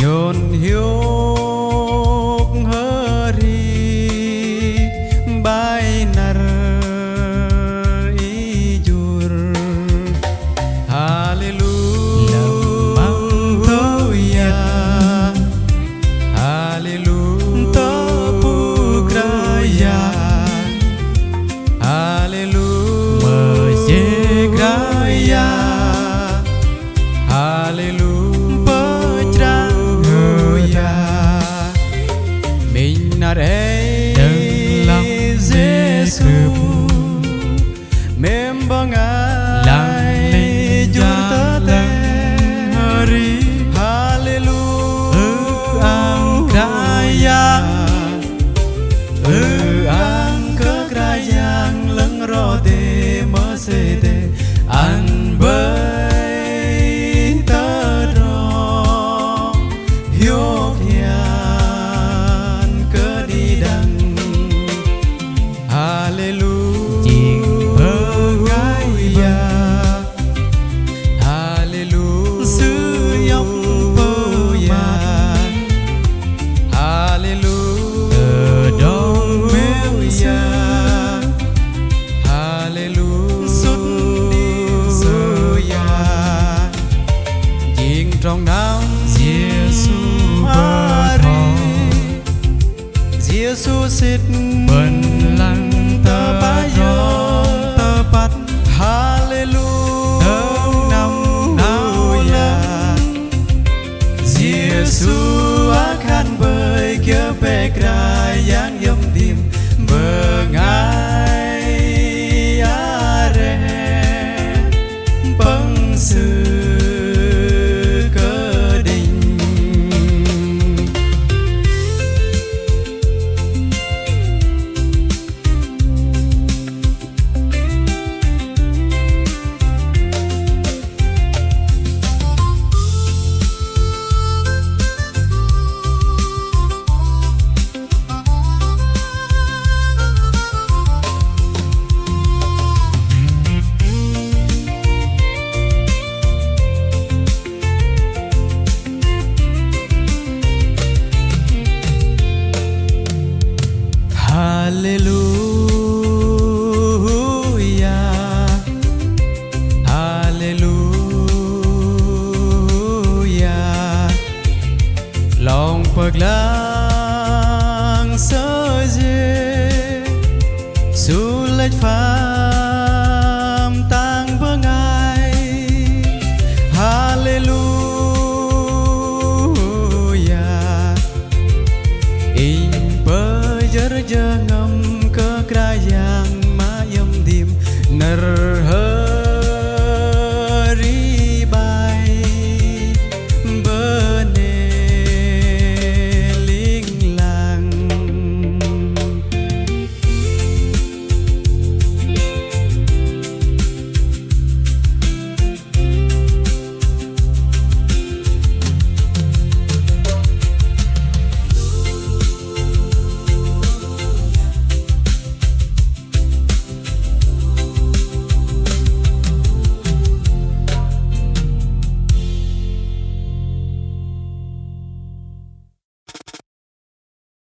nhôn hiếu hari bainar ijur haleluya haleluya pukraya haleluya mesegraya haleluya dalam Yesus membangai jalan hari haleluya angkaya angkekrayang lengrode mesede anbai terong yokya trong năm Giêsu Giêsu xịt bên lăng tơ ba yo tơ bắt hallelujah năm nào ya Giêsu akan bơi kia bè cài yang yom tim bengai are băng sư hallelujah hallelujah lòng bậc lang sơ dê su lệch phá